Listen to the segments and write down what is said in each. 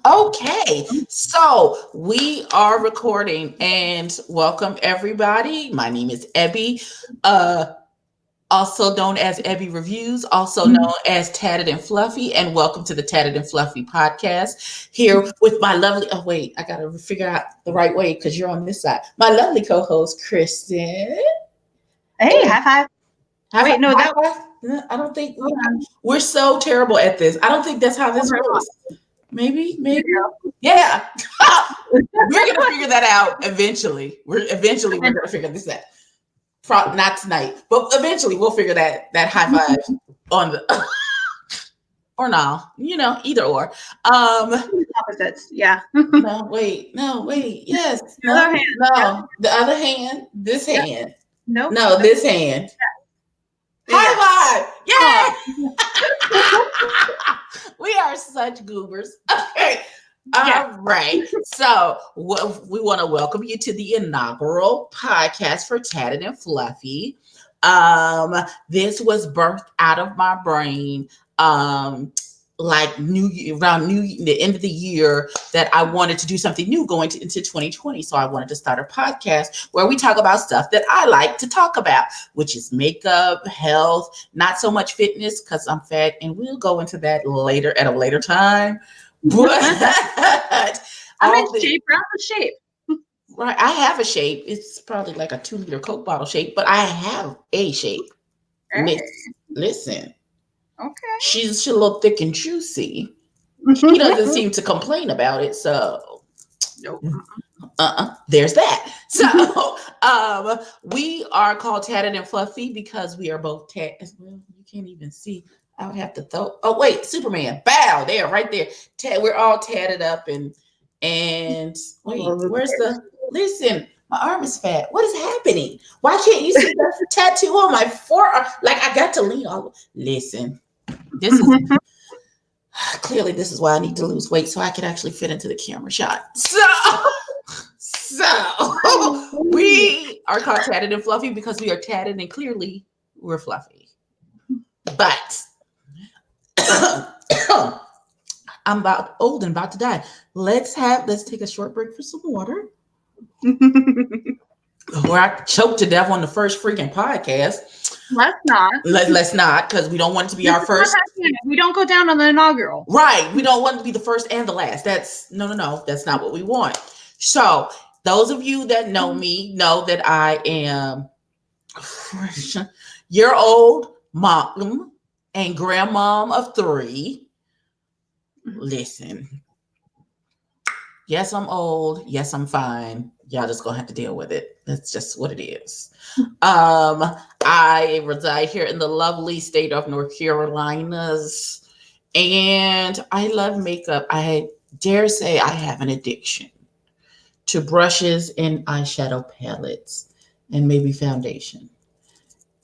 Okay, so we are recording and welcome everybody. My name is Ebby, also known as Ebby Reviews, also known as Tatted and Fluffy, and welcome to the Tatted and Fluffy Podcast. Here with my lovely, oh wait, I gotta figure out the right way because you're on this side. My lovely co-host, Kristen. Hey, high five. Wait, no, that was. I don't think Hold on. we're so terrible at this. I don't think that's how this works. Maybe. Yeah. We're gonna figure that out eventually. We're gonna figure this out. Not tonight, but eventually we'll figure that high five on the or no, either or. Opposites, yeah. No, wait, yes, The other hand. no, the other hand, this hand, Nope. no, this hand. Yeah. High five! Yay! We are such goobers. Okay. All right. So we want to welcome you to the inaugural podcast for Tatted and Fluffy. This was birthed out of my brain. Like the end of the year that I wanted to do something new going into 2020. So I wanted to start a podcast where we talk about stuff that I like to talk about, which is makeup, health, not so much fitness because I'm fat, and we'll go into that later at a later time. But I'm in shape, around the shape. Right, I have a shape. It's probably like a 2-liter Coke bottle shape, but I have a shape. Hey. Listen. Okay. She's a little thick and juicy. He doesn't seem to complain about it, so nope. There's that. So we are called Tatted and Fluffy because we are both tatted. Well, you can't even see. I would have to throw. Oh wait, Superman! Bow there, right there. We're all tatted up and wait. Where's the? Listen, my arm is fat. What is happening? Why can't you see the tattoo on my forearm? Like I got to lean all. Listen, this is clearly this is why I need to lose weight so I can actually fit into the camera shot. So we are called Tatted and Fluffy because we are tatted and clearly we're fluffy. But I'm old and about to die. Let's take a short break for some water. Where I choked to death on the first freaking podcast. Let's not. Let's not, because we don't want it to be our first. We don't go down on the inaugural. Right. We don't want to be the first and the last. That's no. That's not what we want. So those of you that know me know that I am your old mom and grandmom of 3. Listen. Yes, I'm old. Yes, I'm fine. Y'all just gonna have to deal with it. That's just what it is. I reside here in the lovely state of North Carolinas, and I love makeup. I dare say I have an addiction to brushes and eyeshadow palettes, and maybe foundation,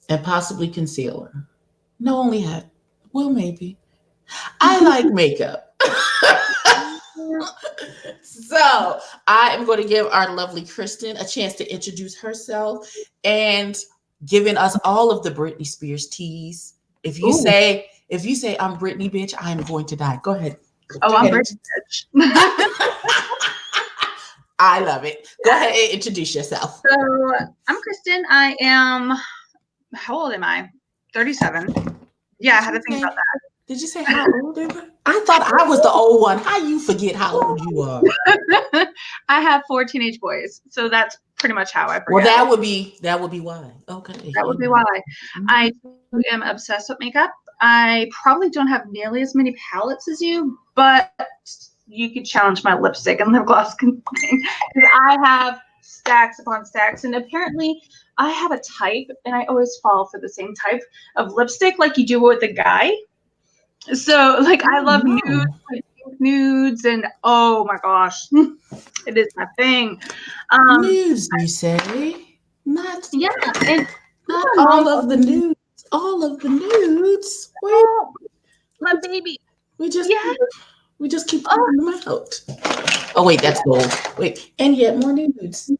and possibly concealer. No, only hat. Well, maybe. I like makeup. So I am going to give our lovely Kristen a chance to introduce herself and giving us all of the Britney Spears teas. If you say I'm Britney bitch, I'm going to die. Go ahead. I'm Britney bitch. I love it. Go ahead and introduce yourself. So I'm Kristen. I am. How old am I? 37. Yeah, I had to think about that. Did you say how old am I? I thought I was the old one. How you forget how old you are? I have 4 teenage boys, so that's pretty much how I forget. Well, that would be why. Okay. That would be why. I am obsessed with makeup. I probably don't have nearly as many palettes as you, but you could challenge my lipstick and lip gloss thing because I have stacks upon stacks, and apparently I have a type, and I always fall for the same type of lipstick like you do with a guy. So, like, I love nudes, and oh my gosh, it is my thing. Nudes, you say? Not and not all of the nudes. All of the nudes. Well, my baby. We just keep pulling them out. Oh wait, that's gold. Wait, and yet more nudes.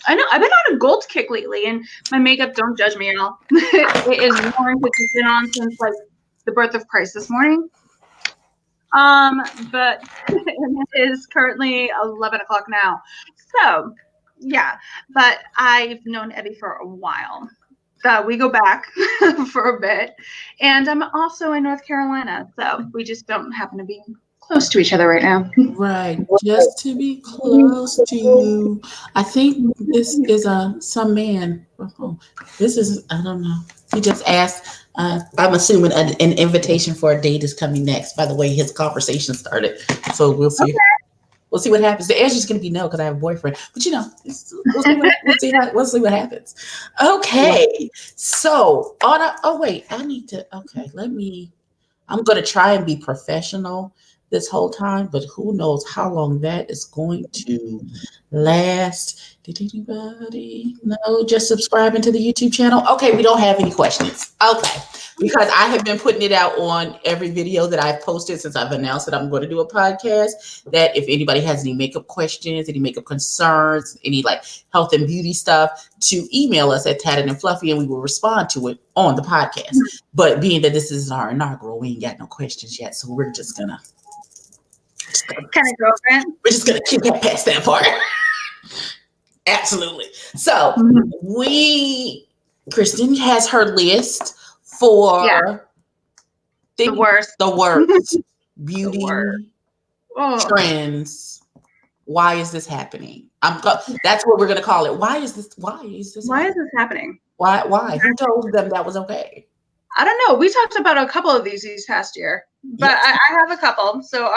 I know. I've been on a gold kick lately, and my makeup. Don't judge me at all. It is worn because it's been on since like the birth of Christ this morning. But it is currently 11 o'clock now. So, yeah, but I've known Eddie for a while. We go back for a bit. And I'm also in North Carolina. So we just don't happen to be close to each other right now. Right, just to be close to you. I think this is some man. Oh, this is, I don't know. He just asked. I'm assuming an invitation for a date is coming next. By the way, his conversation started, so we'll see. Okay. We'll see what happens. The answer's going to be no because I have a boyfriend. But we'll see what happens. Okay, so on a. Oh wait, I need to. Okay, let me. I'm going to try and be professional this whole time, but who knows how long that is going to last. Did anybody know? Just subscribing to the YouTube channel? Okay, we don't have any questions. Okay, because I have been putting it out on every video that I've posted since I've announced that I'm going to do a podcast, that if anybody has any makeup questions, any makeup concerns, any like health and beauty stuff, to email us at Tatted and Fluffy and we will respond to it on the podcast. But being that this is our inaugural, we ain't got no questions yet, so we're just gonna Kind of girlfriend. we're just gonna keep that past that part. Absolutely. So Kristen has her list for The worst. the worst beauty worst. Oh. trends. Why is this happening? That's what we're gonna call it. Why is this happening? Why? Who told them that was okay? I don't know. We talked about a couple of these past year, but yes. I have a couple. So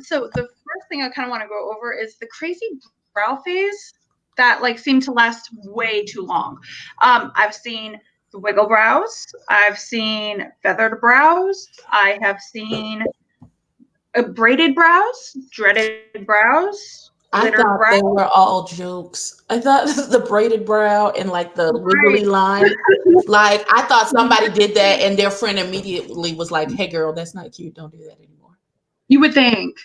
so the first thing I kind of want to go over is the crazy brow phase that like seemed to last way too long. I've seen the wiggle brows. I've seen feathered brows. I have seen braided brows, dreaded brows. I thought they were all jokes. I thought the braided brow and like the wiggly line. Like I thought somebody did that and their friend immediately was like, "Hey girl, that's not cute. Don't do that anymore." You would think,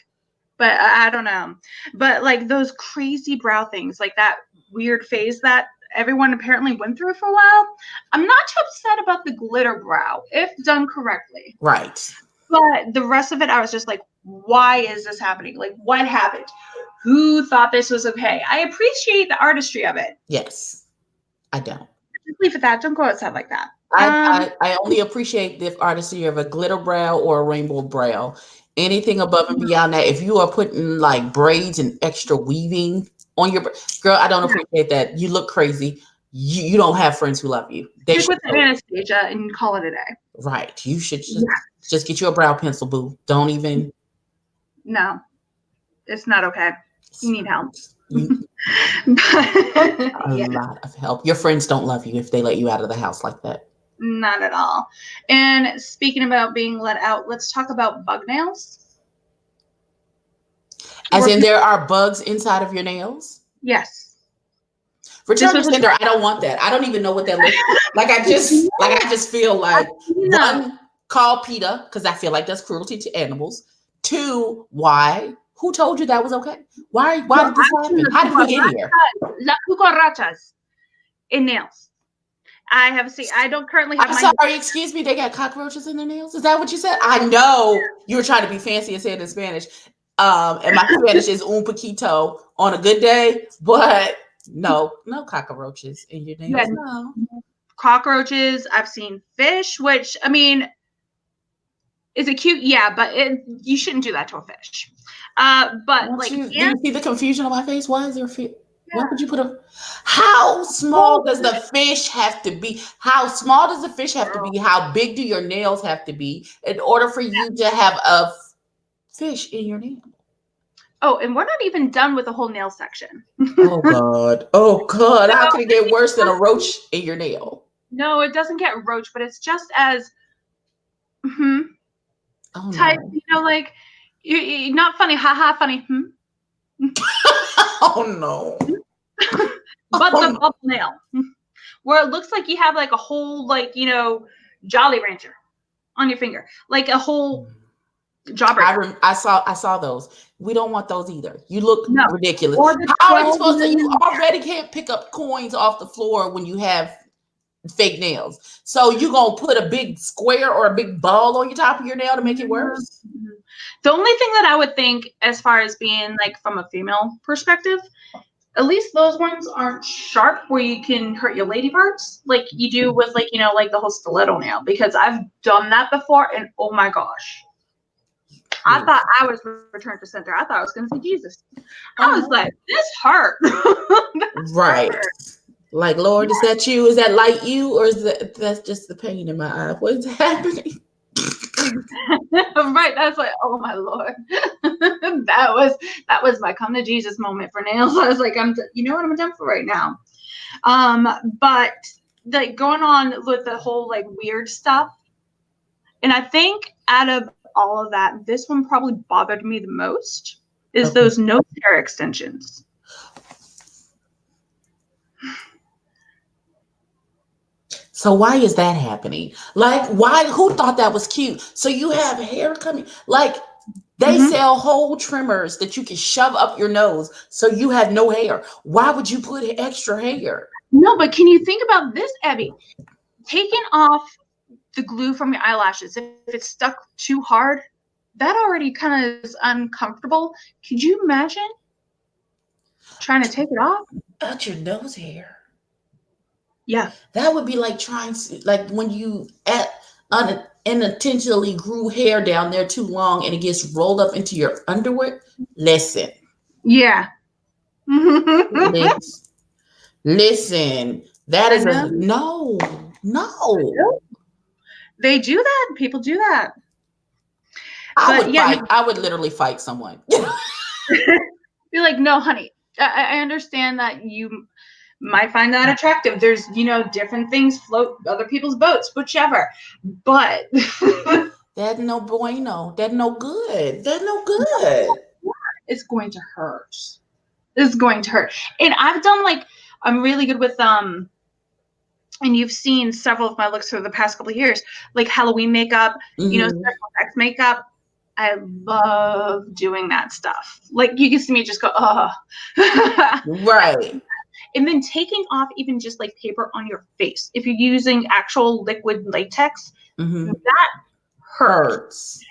but I don't know. But like those crazy brow things, like that weird phase that everyone apparently went through for a while. I'm not too upset about the glitter brow if done correctly. Right. But the rest of it, I was just like, why is this happening? Like, what happened? Who thought this was okay? I appreciate the artistry of it. Yes, I don't. Just leave it at that. Don't go outside like that. I only appreciate the artistry of a glitter brow or a rainbow brow. Anything above and beyond that, if you are putting like braids and extra weaving on your girl, I don't appreciate that. You look crazy. You don't have friends who love you. They stick with the Anastasia and call it a day. Right. You should just get you a brow pencil, boo. Don't even. No, it's not okay. You need help. A lot of help. Your friends don't love you if they let you out of the house like that. Not at all. And speaking about being let out, let's talk about bug nails. As in there are bugs inside of your nails? Yes. For transgender, I don't want that. I don't even know what that looks like. I just feel like one, call PETA, because I feel like that's cruelty to animals. Two, why? Who told you that was okay? Why did this happen? How did we get here? La cucarachas in nails. I don't currently have. I'm sorry, excuse me. They got cockroaches in their nails. Is that what you said? I know you were trying to be fancy and say it in Spanish. And my Spanish is un poquito on a good day, but no cockroaches in your nails. Yeah, no cockroaches. I've seen fish, which I mean, is it cute? Yeah, but you shouldn't do that to a fish. But like, do you see the confusion on my face? Why is there fish? Yeah. Why would you put how small does the fish have to be? How small does the fish have to be? How big do your nails have to be in order for you to have a fish in your nail? Oh, and we're not even done with the whole nail section. Oh God. How can it get worse than a roach in your nail? No, it doesn't get roach, but it's just as type, like you not funny, haha, funny. Oh no. But the bubble nail, where it looks like you have like a whole Jolly Rancher on your finger, like a whole jawbreaker. I saw those. We don't want those either. You look ridiculous. How are you supposed to? You already can't pick up coins off the floor when you have fake nails. So you gonna put a big square or a big ball on your top of your nail to make it worse? The only thing that I would think, as far as being like from a female perspective, at least those ones aren't sharp where you can hurt your lady parts like you do with like, like the whole stiletto nail, because I've done that before and oh my gosh. I thought I was returned to center. I thought I was going to see Jesus. I was like, this hurt. Right. Like, Lord, is that you? Is that light you? Or is that's just the pain in my eye? What is happening? Right. That's like, oh my Lord. that was my come to Jesus moment for nails. I was like, you know what, I'm done for right now. But like going on with the whole like weird stuff. And I think out of all of that, this one probably bothered me the most is those nose hair extensions. So why is that happening? Like, why? Who thought that was cute? So you have hair coming, like they sell whole trimmers that you can shove up your nose, so you have no hair. Why would you put extra hair? No, but can you think about this, Abby? Taking off the glue from your eyelashes, if it's stuck too hard, that already kind of is uncomfortable. Could you imagine trying to take it off? Out your nose hair. Yeah. That would be like trying to, like when you unintentionally grew hair down there too long and it gets rolled up into your underwear. Listen. Yeah. Listen. That is no. They do that. People do that. I would literally fight someone. Be like, no, honey, I understand that you might find that attractive. There's, different things float other people's boats, whichever. But that's no bueno. That's no good. That's no good. It's going to hurt. It's going to hurt. And I've done I'm really good with and you've seen several of my looks for the past couple of years, like Halloween makeup, special effects makeup. I love doing that stuff. Like you can see me just go, right. And then taking off even just like paper on your face. If you're using actual liquid latex, that hurts.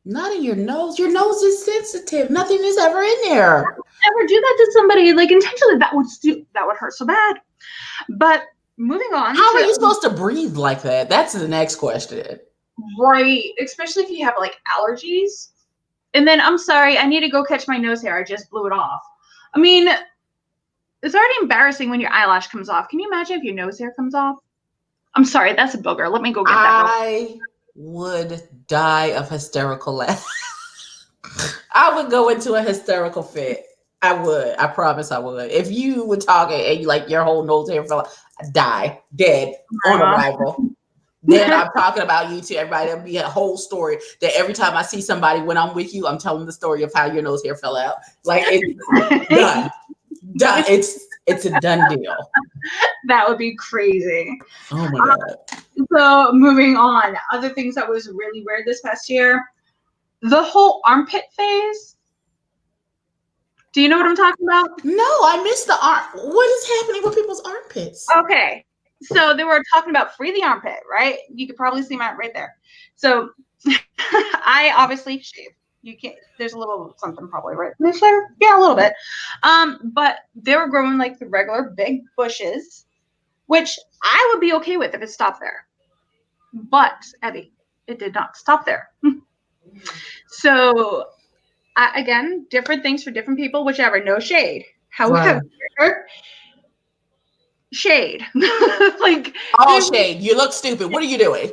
Not in your nose. Your nose is sensitive. Nothing is ever in there. Ever do that to somebody like intentionally? That would hurt so bad. But moving on. How are you supposed to breathe like that? That's the next question. Right. Especially if you have like allergies. And then I'm sorry, I need to go catch my nose hair. I just blew it off. I mean, it's already embarrassing when your eyelash comes off. Can you imagine if your nose hair comes off? I'm sorry, that's a booger. Let me go get that. I would die of hysterical laugh. I would go into a hysterical fit. I would. I promise I would. If you were talking and your whole nose hair fell out, I'd die, dead, on arrival. Then I'm talking about you to everybody. There'll be a whole story that every time I see somebody when I'm with you, I'm telling the story of how your nose hair fell out. Like it's done. Done. It's a done deal. That would be crazy. Oh my God. So moving on, other things that was really weird this past year, the whole armpit phase. Do you know what I'm talking about? No, I missed the arm. What is happening with people's armpits? Okay. So they were talking about free the armpit, right? You could probably see mine right there. So I obviously shave. You can't, there's a little something probably right there. Yeah, a little bit. But they were growing like the regular big bushes, which I would be okay with if it stopped there. But Eddie, it did not stop there. So again, different things for different people, whichever, no shade. However, shade. Like all shade. You look stupid. What are you doing?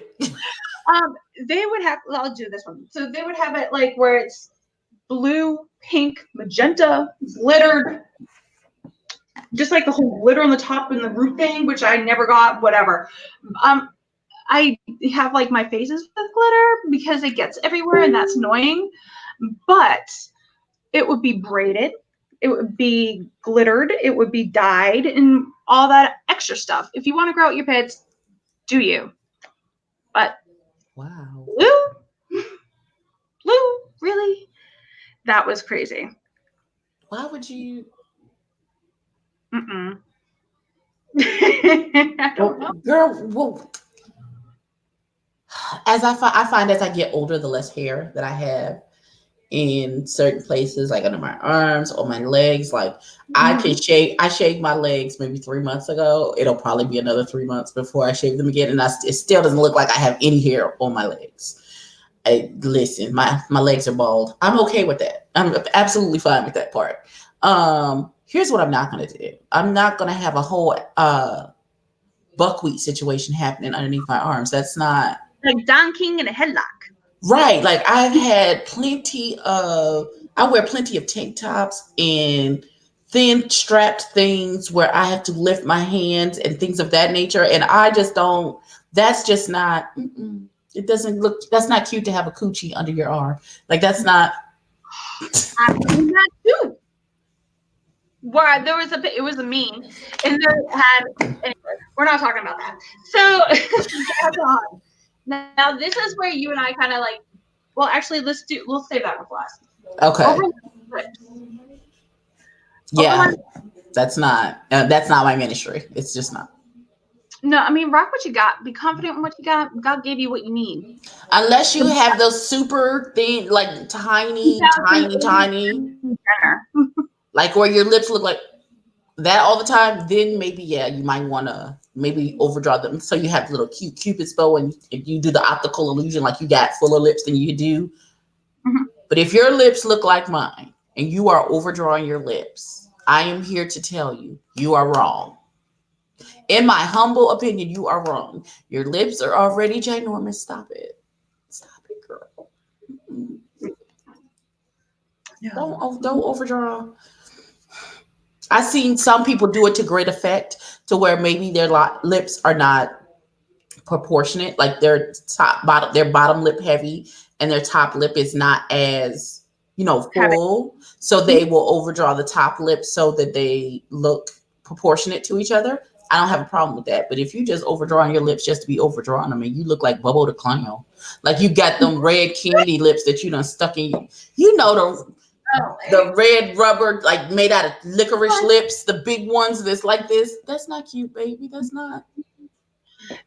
They would have, I'll do this one. So they would have it like where it's blue, pink, magenta, glittered, just like the whole glitter on the top and the root thing, which I never got, whatever. I have like my faces with glitter because it gets everywhere and that's annoying, but it would be braided. It would be glittered. It would be dyed and all that extra stuff. If you want to grow out your pits, do you? But wow, blue, really? That was crazy. Why would you? I don't know. Girl, well, as I find as I get older, the less hair that I have in certain places, like under my arms or my legs. Like Mhm. I shaved my legs maybe 3 months ago. It'll probably be another 3 months before I shave them again, and it still doesn't look like I have any hair on my legs. Listen, my legs are bald. I'm okay with that. I'm absolutely fine with that part. Here's what I'm not gonna do. I'm not gonna have a whole buckwheat situation happening underneath my arms. That's not Like Don King in a headlock. right. Like I wear plenty of tank tops and thin strapped things where I have to lift my hands and things of that nature. And I just don't, that's just not, it doesn't look, that's not cute to have a coochie under your arm. Like that's not, I've seen that too. Where there was it was a meme, and there had. Anyway, we're not talking about that. So that's on. Now this is where you and I kind of like. Well, actually, we'll save that one for last. okay. Overline lips. Yeah. Overline. That's not my ministry. It's just not. No, I mean rock what you got. Be confident in what you got. God gave you what you need. Unless you The have those super thin, like tiny, 2008 Jenner. like where your lips look like that all the time, then maybe yeah, you might want to maybe overdraw them so you have little cute cupid's bow and you do the optical illusion like you got fuller lips than you do. Mhm. But if your lips look like mine and you are overdrawing your lips, I am here to tell you you are wrong. In my humble opinion, you are wrong. Your lips are already ginormous. Stop it. Stop it, girl. Mm-mm. No. Don't overdraw. I've seen some people do it to great effect to where maybe their lips are not proportionate, like their bottom lip heavy and their top lip is not as Have it. full, so they will overdraw the top lip so that they look proportionate to each other. I don't have a problem with that, but if you just overdrawing your lips just to be overdrawing them, and you look like Bubbo the Clown, like you got them red candy lips that you done stuck in, Oh, the red rubber, like made out of licorice lips, the big ones that's like this. That's not cute, baby. That's not.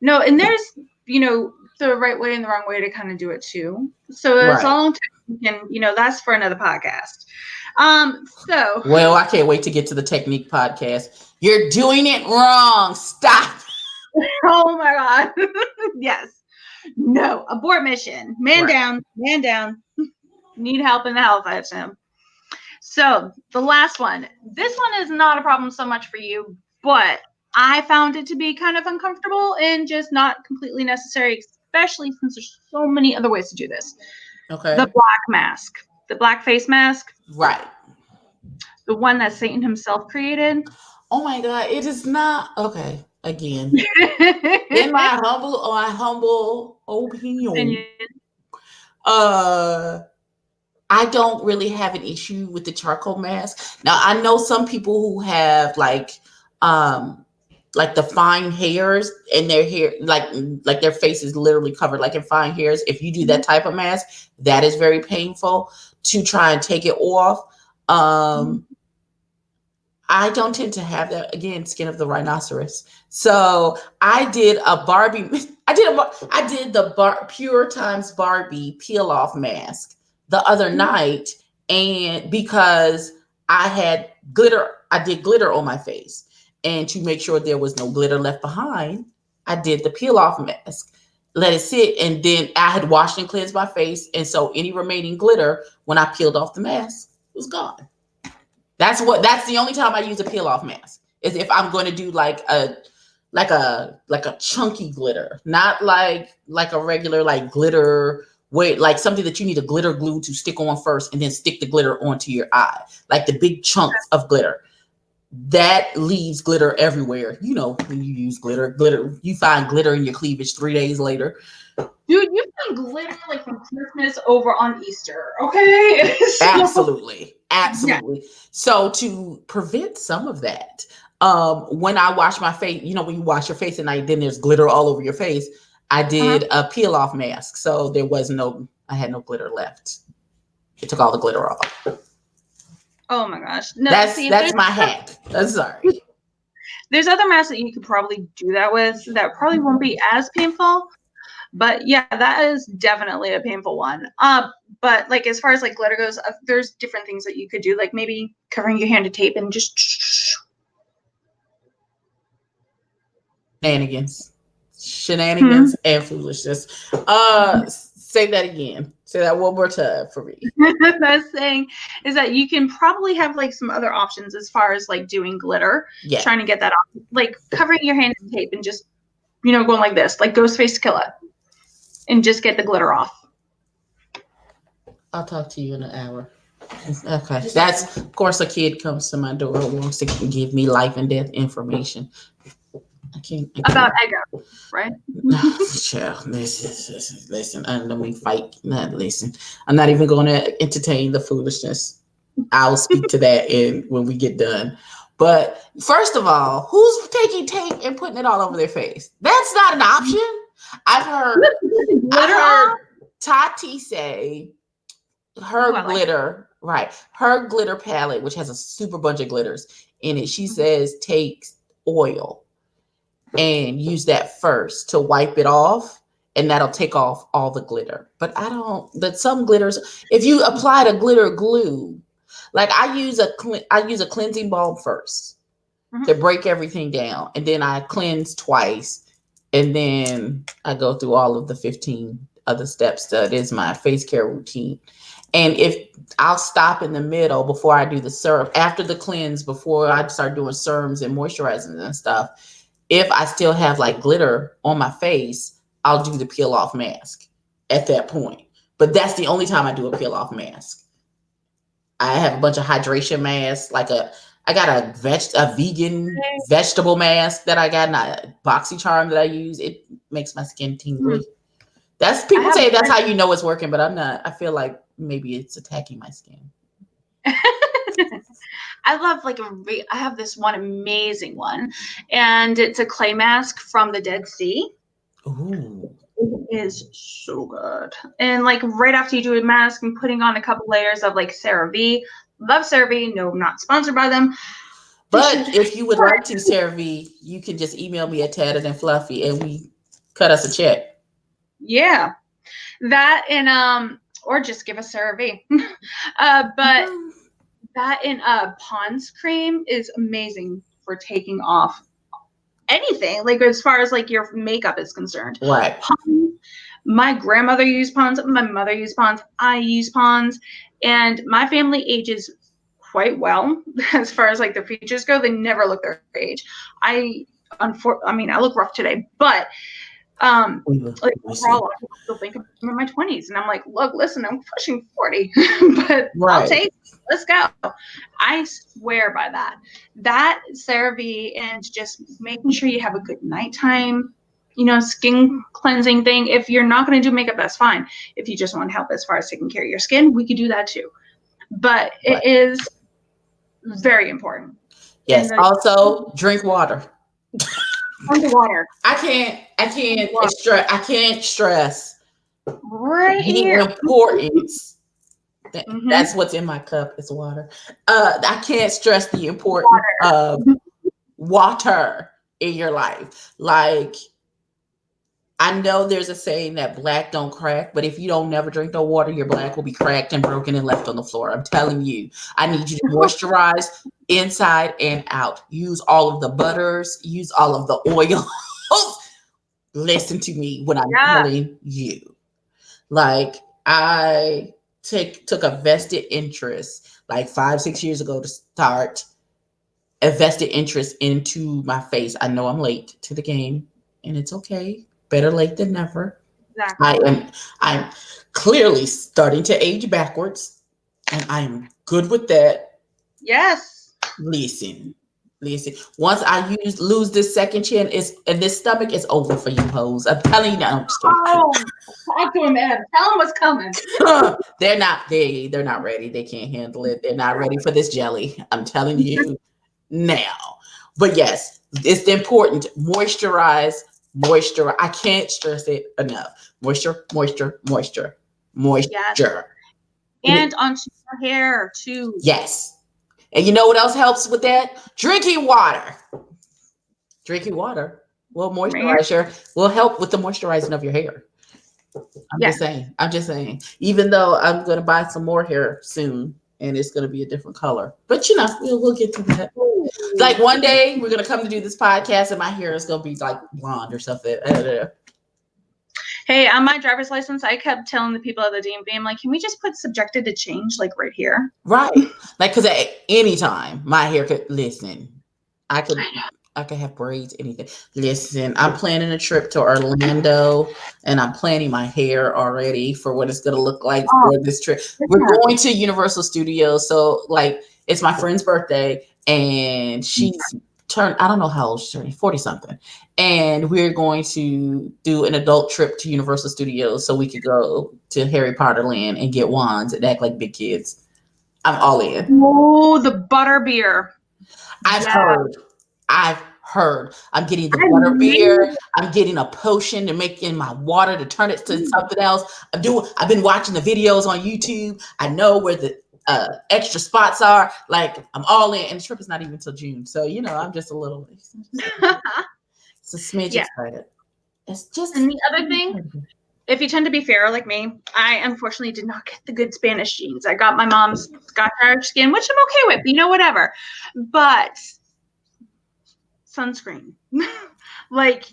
no, and there's the right way and the wrong way to kind of do it too. So it's Right. all and that's for another podcast. So Well, I can't wait to get to the technique podcast. You're doing it wrong. Stop. oh my god, yes, no, abort mission, man Right. down, man down. Need help in the health system. So the last one, this one is not a problem so much for you, but I found it to be kind of uncomfortable and just not completely necessary, especially since there's so many other ways to do this. The Okay. black mask, the black face mask, Right. the one that Satan himself created. Oh my God. It is not okay. Again. In my humble opinion, Opinion. uh I don't really have an issue with the charcoal mask. Now I know some people who have um like the fine hairs in their hair, like their face is literally covered like in fine hairs. If you do that type of mask, that is very painful to try and take it off. Um I don't tend to have that, again, skin of the rhinoceros. So I did a Barbie. I did the Pure Times Barbie peel off mask the other night, and because I did glitter on my face, and to make sure there was no glitter left behind, I did the peel off mask. Let it sit, and then I had washed and cleansed my face, and so any remaining glitter when I peeled off the mask was gone. That's the only time I use a peel off mask is if I'm going to do like a chunky glitter, not like a regular like glitter wait, like something that you need a glitter glue to stick on first and then stick the glitter onto your eye, like the big chunks of glitter that leaves glitter everywhere. When you use glitter, you find glitter in your cleavage 3 days later. Dude, you find glitter like from Christmas over on Easter, okay? So, Absolutely. yeah. Absolutely. So to prevent some of that, when I wash my face, when you wash your face at night, then there's glitter all over your face. I Uh-huh. did a peel off mask. So I had no glitter left. It took all the glitter off. Oh my gosh. No, That's see, if that's there's my hack. I'm sorry. There's other masks that you could probably do that with that probably won't be as painful. But yeah, that is definitely a painful one. But like as far as like glitter goes, there's different things that you could do, like maybe covering your hand in tape and just Shenanigans and foolishness. Say that again. Say that one more time for me. What I was saying is that you can probably have like some other options as far as like doing glitter, Yeah. trying to get that off, like covering your hand in tape and just, going like this, like Ghostface Killer, and just get the glitter off. I'll talk to you in an hour. Okay. That's, of course, a kid comes to my door and wants to give me life and death information. I can't. About Eggo, right? Child, listen. Let me fight. Listen. I'm not even going to entertain the foolishness. I'll speak to that when we get done. But first of all, who's taking tape and putting it all over their face? That's not an option. I've heard Tati say her glitter, right? Her glitter palette, which has a super bunch of glitters in it. She says take oil and use that first to wipe it off, and that'll take off all the glitter. But some glitters, if you apply the glitter glue, like I use a cleansing balm first to break everything down, and then I cleanse twice, and then I go through all of the 15 other steps that is my face care routine. And if I'll stop in the middle before I do the serum, after the cleanse, before I start doing serums and moisturizing and stuff, if I still have like glitter on my face, I'll do the peel off mask at that point. But that's the only time I do a peel off mask. I have a bunch of hydration masks, I got a vegan vegetable mask that I got, and a BoxyCharm that I use. It makes my skin tingly. People say that's how you know it's working, but I'm not. I feel like maybe it's attacking my skin. I love I have this one amazing one, and it's a clay mask from the Dead Sea. Ooh. It is so good. And like right after you do a mask, I'm putting on a couple layers of like CeraVe. Love CeraVe. No, I'm not sponsored by them. But if you would like to, CeraVe, you can just email me at Tatted and Fluffy, and we cut us a check. Yeah, that and or just give us CeraVe. But that and Pond's cream is amazing for taking off anything, like as far as like your makeup is concerned. Right. Pond's, my grandmother used Pond's, my mother used Pond's, I use Pond's, and my family ages quite well as far as like their features go. They never look their age. I look rough today, but like overall, I still think I'm in my 20s, and I'm like, look, listen, I'm pushing 40, but right. I'll take it. Let's go. I swear by that. That CeraVe and just making sure you have a good nighttime, skin cleansing thing. If you're not going to do makeup, that's fine. If you just want help as far as taking care of your skin, we could do that too. But it is very important. Yes. Also, drink water. Underwater. I can't stress right here the importance. That's what's in my cup is water. I can't stress the importance of water in your life. Like, I know there's a saying that black don't crack, but if you don't never drink no water, your black will be cracked and broken and left on the floor. I'm telling you, I need you to moisturize inside and out. Use all of the butters, use all of the oils. Listen to me when I'm telling you. Like, I took a vested interest like 5-6 years ago to start a vested interest into my face. I know I'm late to the game, and it's okay. Better late than never. Exactly. I'm clearly starting to age backwards, and I'm good with that. Yes. Listen. Once I lose this second chin, and this stomach is over for you hoes. I'm telling you now. I'm just kidding. Talk to him, Ed. Tell him what's coming. They're not ready. They can't handle it. They're not ready for this jelly. I'm telling you now. But yes, it's important. Moisturize. I can't stress it enough. Moisture. Yes. And onto your hair too. Yes. And you know what else helps with that? Drinking water. Drinking water will My hair. will help with the moisturizing of your hair. I'm Yeah. just saying. I'm just saying. Even though I'm gonna buy some more hair soon, and it's gonna be a different color, but we'll get to that. Like one day we're gonna come to do this podcast, and my hair is gonna be like blonde or something. I don't know. Hey, on my driver's license, I kept telling the people at the DMV, I'm like, can we just put subjected to change like right here? Right. Like, because at any time, my hair could listen. I could, I know. I could have braids, anything. Listen, I'm planning a trip to Orlando, and I'm planning my hair already for what it's gonna look like Oh, for this trip. We're yeah. going to Universal Studios, so like, it's my friend's birthday, and she's turned. I don't know how old she's turning, 40 something, and we're going to do an adult trip to Universal Studios so we could go to Harry Potter Land and get wands and act like big kids. I'm all in. Oh, the butter beer. I've Yeah. heard. I've heard. I'm getting the I butter beer. made- I'm getting a potion to make in my water to turn it to something else. I've been watching the videos on YouTube. I know where the extra spots are. Like, I'm all in. And the trip is not even till June. So, I'm just a little, it's a smidge Yeah. excited. It's just. And the other thing, if you tend to be fair like me, I unfortunately did not get the good Spanish genes. I got my mom's Scotch-Irish skin, which I'm okay with, whatever. But sunscreen. Like,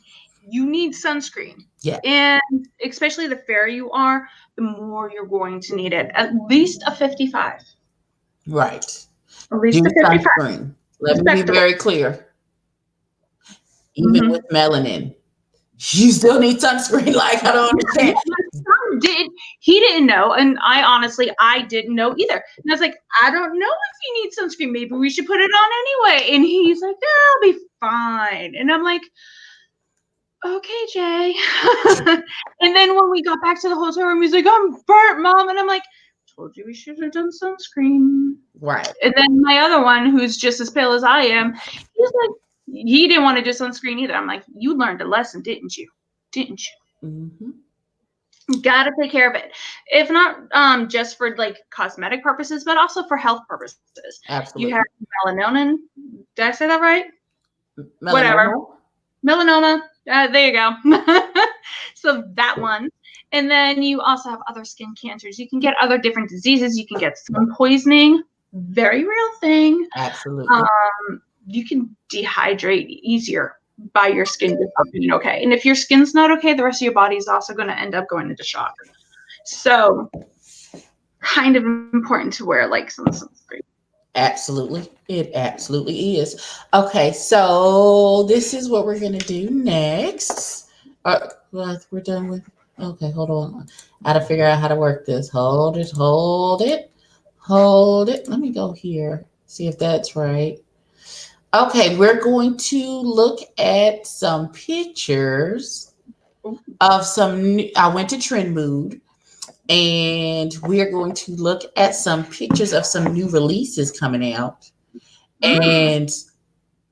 you need sunscreen. Yeah. And especially the fairer you are, the more you're going to need it. At least a 55. Right. At least Do a 55. sunscreen. Let me be very clear. Even with melanin, you still need sunscreen. Like, I don't understand. He didn't know, and I didn't know either. And I was like, I don't know if you need sunscreen. Maybe we should put it on anyway. And he's like, yeah, I'll be fine. And I'm like, okay, Jay. And then when we got back to the hotel room, he's like, I'm burnt, Mom. And I'm like, told you we should have done sunscreen. Right. And then my other one, who's just as pale as I am, he's like, he didn't want to do sunscreen either. I'm like, you learned a lesson, didn't you? Didn't you? Mm-hmm. You gotta take care of it. If not just for like cosmetic purposes, but also for health purposes. Absolutely. You have melanoma. Did I say that right? Melanoma. Whatever. Melanoma. There you go. So that one. And then you also have other skin cancers. You can get other different diseases. You can get sun poisoning. Very real thing. Absolutely. You can dehydrate easier by your skin just not being okay. And if your skin's not okay, the rest of your body is also going to end up going into shock. So kind of important to wear like some sunscreen. Absolutely. It absolutely is. Okay, so this is what we're going to do next. We're done with. Okay, hold on. I got to figure out how to work this. Hold it. Let me go here. See if that's right. Okay, we're going to look at some pictures of some. I went to Trend Mood, and we are going to look at some pictures of some new releases coming out, and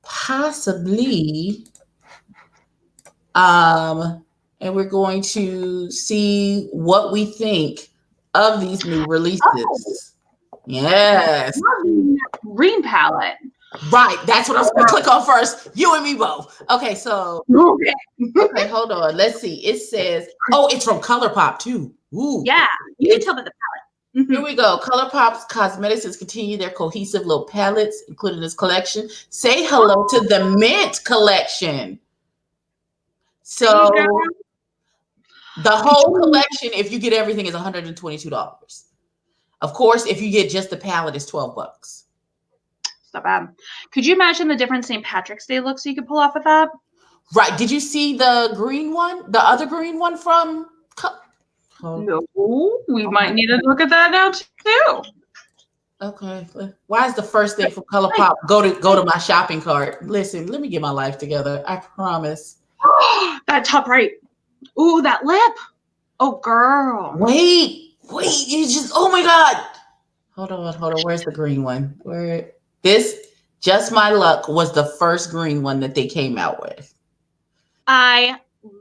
possibly, and we're going to see what we think of these new releases. Yes. Green palette. Right, that's what I was going to click on first. You and me both. Okay, so okay, hold on. Let's see. It says, it's from ColourPop too. Ooh, yeah, you can tell by the palette. Here we go. ColourPop's Cosmetics has continued their cohesive little palettes, including this collection. Say hello to the Mint collection. So the whole collection, if you get everything, is $122. Of course, if you get just the palette, it's $12. Not bad. Could you imagine the different St. Patrick's Day looks you could pull off with that? Right. Did you see the green one? The other green one from? No. We might need to look at that now too. Okay. Why is the first thing from ColourPop go to my shopping cart? Listen, let me get my life together. I promise. That top right. Ooh, that lip. Oh, girl. Wait. You just. Oh my God. Hold on. Where's the green one? This Just My Luck was the first green one that they came out with. I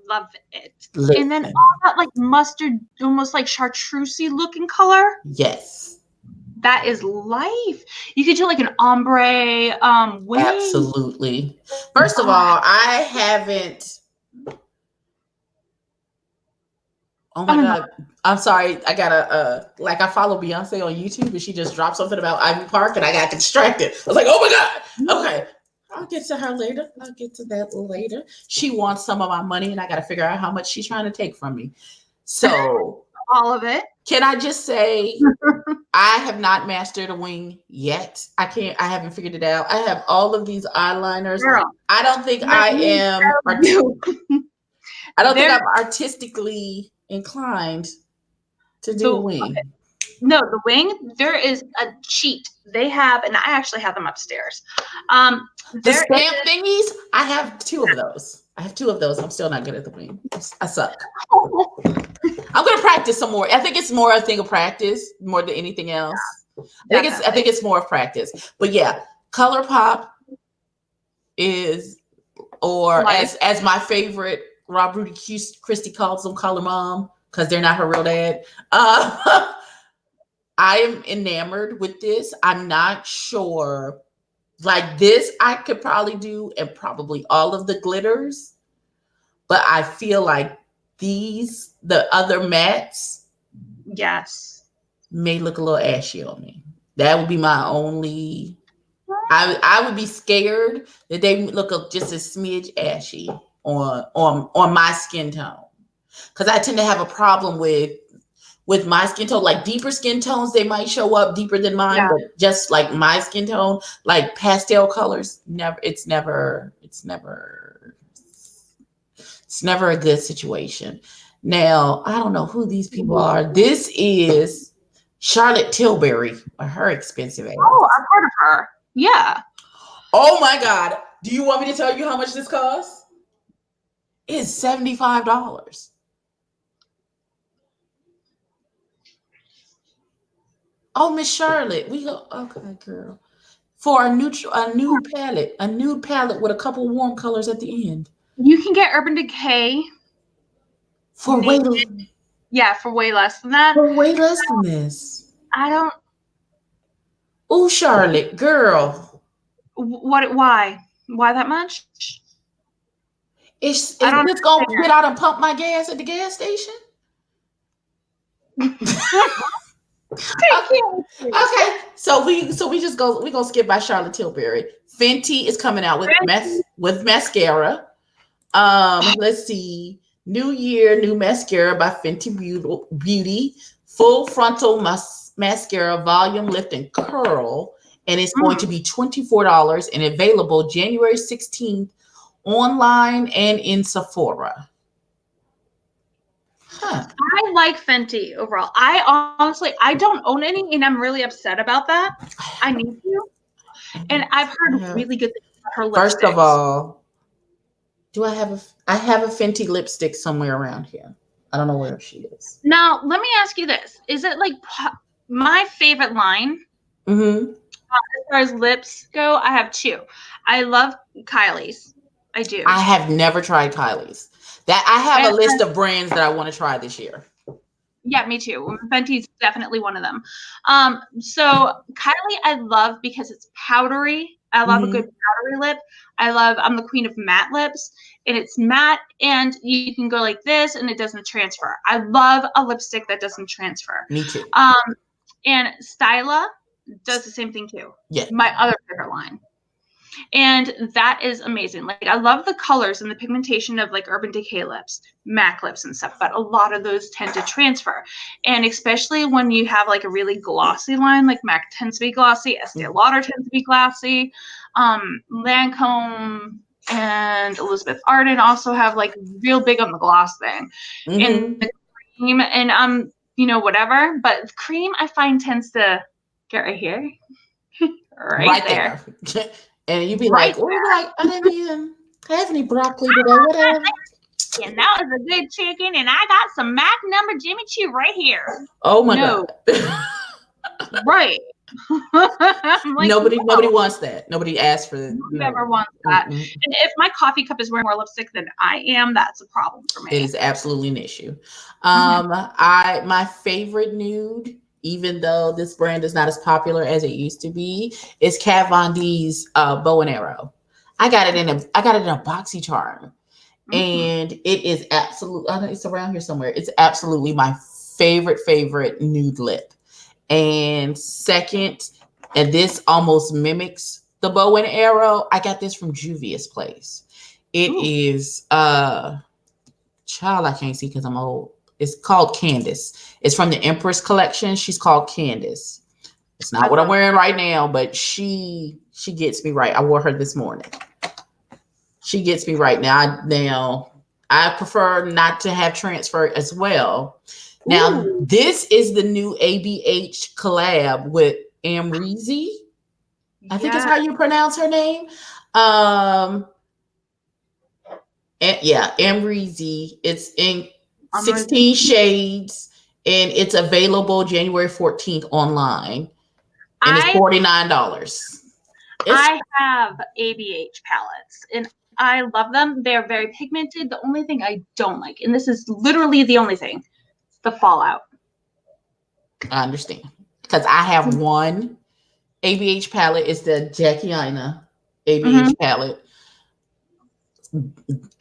love it. Listen. And then all that like mustard, almost like chartreusey looking color. Yes. That is life. You could do like an ombre wing. Absolutely. First of all, I haven't. Oh my God. I'm sorry. I got like I follow Beyonce on YouTube and she just dropped something about Ivy Park and I got distracted. I was like, oh my God. Okay. I'll get to her later. I'll get to that later. She wants some of my money and I got to figure out how much she's trying to take from me. So, all of it. can I just say, I have not mastered a wing yet. I haven't figured it out. I have all of these eyeliners. Girl, I don't think I am. I don't think I'm artistically inclined to do a wing. No, the wing, there is a cheat. They have, and I actually have them upstairs. The stamp thingies, I have 2 of those. I'm still not good at the wing. I suck. I'm gonna practice some more. I think it's more a thing of practice more than anything else. I think it's more of practice. But yeah, ColourPop is, or as my favorite Rob Rudy Christie calls them, Color Mom, because they're not her real dad. I am enamored with this. I'm not sure. Like this, I could probably do, and probably all of the glitters, but I feel like the other mattes, yes, may look a little ashy on me. That would be my only. I would be scared that they look just a smidge ashy on my skin tone, because I tend to have a problem with my skin tone. Like deeper skin tones, they might show up deeper than mine, but just like my skin tone, like pastel colors, it's never a good situation. Now, I don't know who these people are. This is Charlotte Tilbury, her expensive ass. Oh, I've heard of her. Yeah. Oh my God. Do you want me to tell you how much this costs? It's $75. Oh, Miss Charlotte, we go. Okay, girl. For a nude palette with a couple warm colors at the end. You can get Urban Decay for way less than that. For way less than this. I don't. Oh, Charlotte, girl. What? Why? Why that much? It's gonna get out and pump my gas at the gas station. Okay. So we gonna skip by Charlotte Tilbury. Fenty is coming out with mascara. Let's see. New Year, new mascara by Fenty Beauty. Full frontal mascara, volume, lift, and curl. And it's going to be $24 and available January 16th online and in Sephora. Huh. I like Fenty overall. I don't own any, and I'm really upset about that. I need to. And I've heard really good things about her lipsticks. First of all, I have a Fenty lipstick somewhere around here. I don't know where she is. Now, let me ask you this. Is it like my favorite line? Mm-hmm. As far as lips go, I have 2. I love Kylie's. I do. I have never tried Kylie's. I have a list of brands that I want to try this year. Yeah, me too. Fenty's definitely one of them. So Kylie, I love because it's powdery. I love a good powdery lip. I'm the queen of matte lips, and it's matte, and you can go like this, and it doesn't transfer. I love a lipstick that doesn't transfer. Me too. And Styla does the same thing too. Yeah. My other favorite line. And that is amazing. Like, I love the colors and the pigmentation of like Urban Decay lips, MAC lips and stuff, but a lot of those tend to transfer. And especially when you have like a really glossy line, like MAC tends to be glossy, Estee Lauder tends to be glossy, Lancome and Elizabeth Arden also have like real big on the gloss thing. And the cream and whatever, but cream I find tends to get right here. right there. And you'd be like, I didn't even have any broccoli today. Whatever. And that was a good chicken, and I got some MAC number Jimmy Choo right here. Oh my God. Right. Like, nobody wants that. Nobody asked for that. Never wants that. And if my coffee cup is wearing more lipstick than I am, that's a problem for me. It is absolutely an issue. My favorite nude even though this brand is not as popular as it used to be, is Kat Von D's bow and arrow. I got it in a boxy charm, and it is absolutely. It's around here somewhere. It's absolutely my favorite nude lip. And second, and this almost mimics the bow and arrow. I got this from Juvia's Place. It is child, I can't see because I'm old. It's called Candace. It's from the Empress collection. She's called Candace. It's not what I'm wearing right now, but she gets me right. I wore her this morning. She gets me right now. I prefer not to have transfer as well. Now, this is the new ABH collab with Amrezy. I think is how you pronounce her name. Amrezy. It's in 16 shades, and it's available January 14th online, and it's $49. I have ABH palettes, and I love them. They're very pigmented. The only thing I don't like, and this is literally the only thing, the fallout. I understand, because I have one ABH palette. It's the Jackiana ABH palette.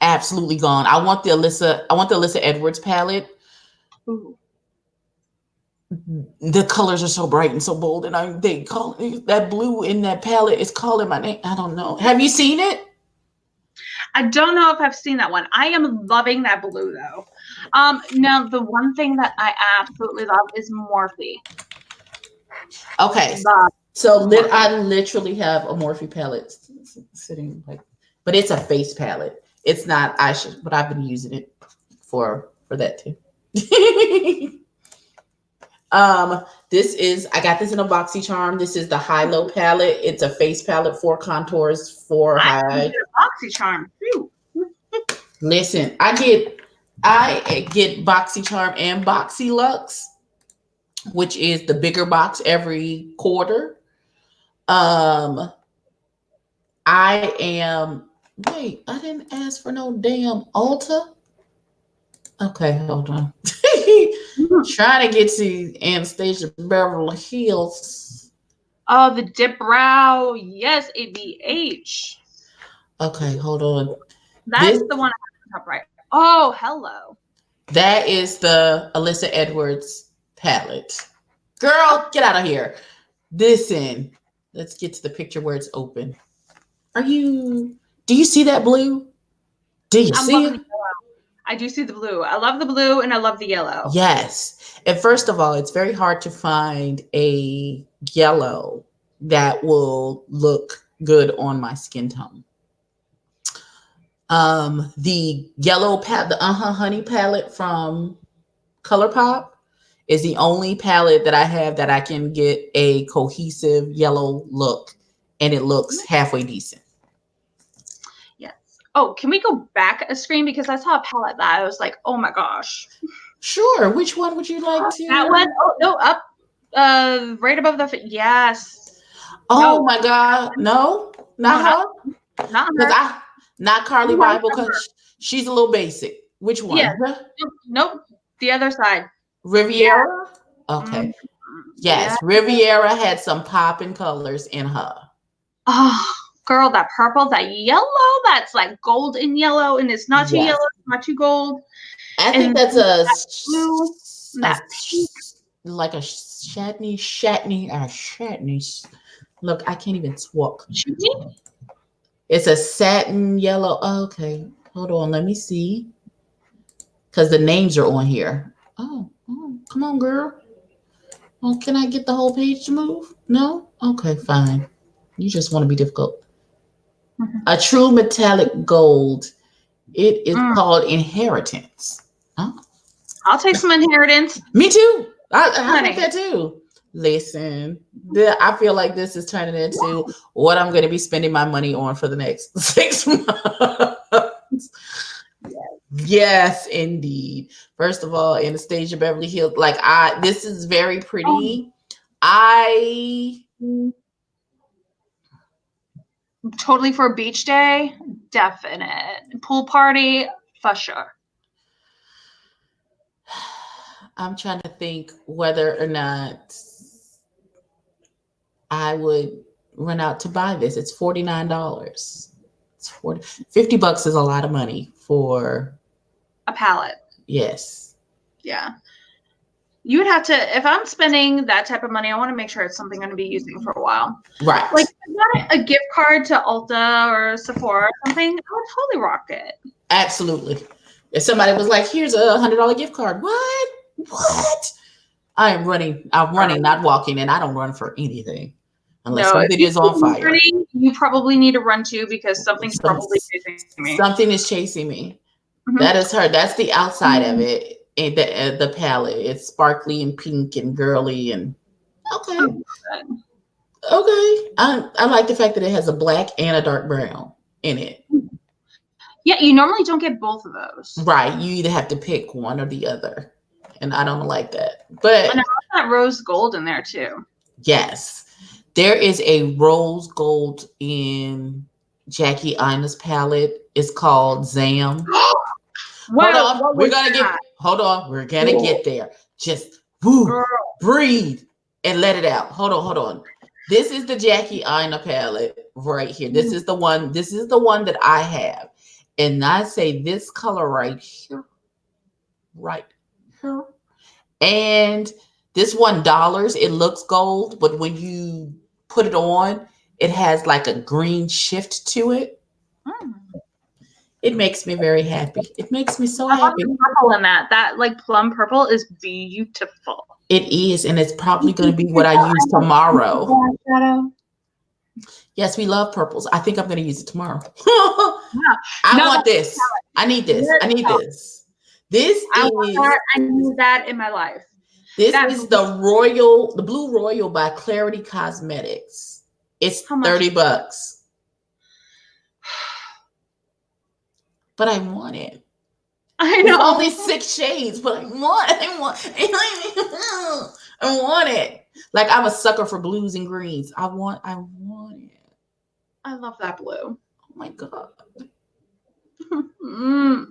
Absolutely gone. I want the Alyssa Edwards palette. Ooh. The colors are so bright and so bold, and they call that blue in that palette is calling my name. I don't know. Have you seen it? I don't know if I've seen that one. I am loving that blue though. Now the one thing that I absolutely love is Morphe. Okay, so I literally have a Morphe palette sitting but it's a face palette. It's not eyeshadow, but I've been using it for that too. I got this in a boxy charm. This is the high-low palette. It's a face palette, 4 contours, 4 high. I get a boxy charm. Listen, I get boxy charm and boxy luxe, which is the bigger box every quarter. I didn't ask for no damn Ulta. Okay, hold on. Trying to get to Anastasia Beverly Hills. Oh, the dip brow. Yes, ABH. Okay, hold on. That's the one I have top right. Oh, hello. That is the Alyssa Edwards palette. Girl, get out of here. Listen, let's get to the picture where it's open. Do you see that blue? Do you see it? I do see the blue. I love the blue and I love the yellow. Yes. And first of all, it's very hard to find a yellow that will look good on my skin tone. The yellow the Honey palette from ColourPop is the only palette that I have that I can get a cohesive yellow look, and it looks halfway decent. Yes. Oh, can we go back a screen, because I saw a palette that I was like, oh my gosh. Sure. Which one would you like to? That one? Oh no, up, right above the. Yes. Oh no. My God! No, not her. Not her. Not Carly Bible, because she's a little basic. Which one? Yeah. Nope. The other side. Riviera. Yeah. Okay. Yes, yeah. Riviera had some popping colors in her. Oh, girl, that purple, that yellow, that's like gold and yellow, and it's not too yellow, not too gold. I think that's a blue, that pink. Like a Shatney. Look, I can't even talk. It's a satin yellow. Oh, okay, hold on, let me see, because the names are on here. Oh, come on, girl. Well, can I get the whole page to move? No? Okay, fine. You just want to be difficult. Mm-hmm. A true metallic gold. It is called Inheritance. Oh. I'll take some Inheritance. Me too. I like that too. Listen, I feel like this is turning into what I'm going to be spending my money on for the next 6 months. Yes, indeed. First of all, Anastasia Beverly Hills, this is very pretty. Totally for a beach day, definite. Pool party, for sure. I'm trying to think whether or not I would run out to buy this. It's $49. It's 40, $50 is a lot of money for, A palette. yes. Yeah. You would have to, if I'm spending that type of money, I want to make sure it's something I'm going to be using for a while. Right. Like, if I got a gift card to Ulta or Sephora or something, I would totally rock it. Absolutely. If somebody was like, here's a $100 gift card. What? I'm running, not walking, and I don't run for anything unless No, if something you is on keep fire. running, you probably need to run too because something's probably chasing me. Something is chasing me. Mhm. That is her. That's the outside of it. And the palette. It's sparkly and pink and girly and okay. Okay. I like the fact that it has a black and a dark brown in it. Yeah, you normally don't get both of those. Right. You either have to pick one or the other. And I don't like that. But And I have that rose gold in there too. yes. There is a rose gold in Jackie Ina's palette. It's called Zam. Wow, Hold on. We're gonna get there. Just woo, breathe and let it out. Hold on. This is the Jackie Ina palette right here. This is the one that I have. And I say this color right here. And this $1, it looks gold, but when you put it on, it has like a green shift to it. It makes me very happy. It makes me so happy. I love the purple in that. That like plum purple is beautiful. It is, and it's probably going to be what I use tomorrow. Yes, we love purples. I think I'm going to use it tomorrow. I want this. I need this. I need this. I need that in my life. This is the Blue Royal by Clarity Cosmetics. It's $30. But I want it. I know. It's only 6 shades, but I want it. Like I'm a sucker for blues and greens. I want it. I love that blue. Oh my God.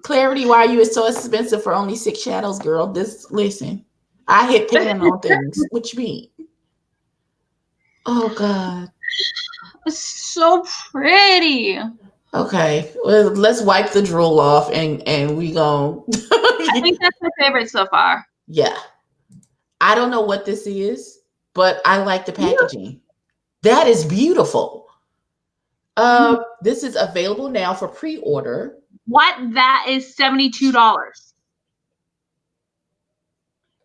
Clarity, why are you so expensive for only 6 shadows, girl? Listen. I hit pan on things. What you mean? Oh God. It's so pretty. Okay. Well, let's wipe the drool off and we go. I think that's my favorite so far. Yeah. I don't know what this is, but I like the packaging. That is beautiful. This is available now for pre-order. What? That is $72.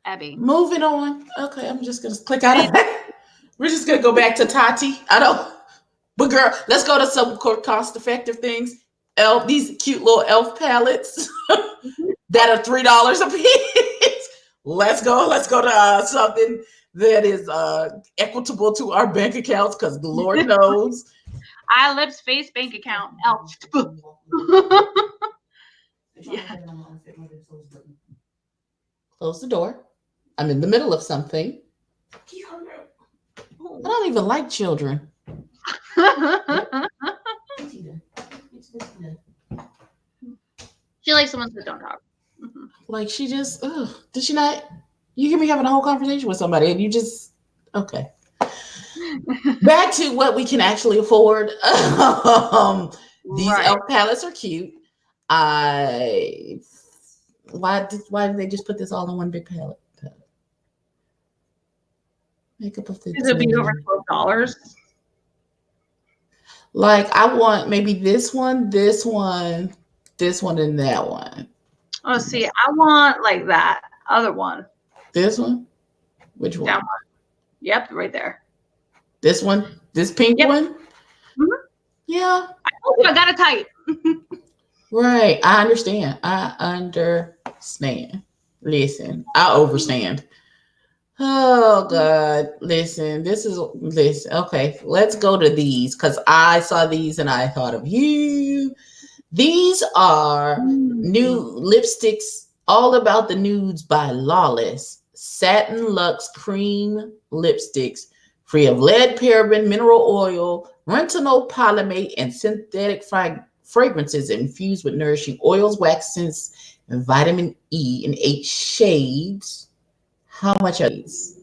Abby. Moving on. Okay, I'm just gonna click out of that. We're just gonna go back to Tati. But girl, let's go to some cost-effective things. These cute little elf palettes that are $3 a piece. Let's go to something that is equitable to our bank accounts, because the Lord knows. iLips face bank account. Elf. Yeah. Close the door. I'm in the middle of something. I don't even like children. She likes the ones that don't talk. Like she just, did she not? You hear me having a whole conversation with somebody and you just, okay. Back to what we can actually afford. These elf palettes are cute. Why did they just put this all in one big palette? Makeup of the It'll be over $12. Like I want maybe this one, and that one. Oh, see, I want like that other one. This one? Which one? That one. Yep, right there. This one? This pink one? Mm-hmm. Yeah. I got it tight. Right. I understand. Listen, I overstand. Oh God. Listen. Okay, let's go to these because I saw these and I thought of you. These are new lipsticks, all about the nudes by Lawless. Satin Luxe Cream lipsticks, free of lead, paraben, mineral oil, retinol, polymate, and synthetic fragrances infused with nourishing oils, wax scents, and vitamin E in 8 shades. How much are these?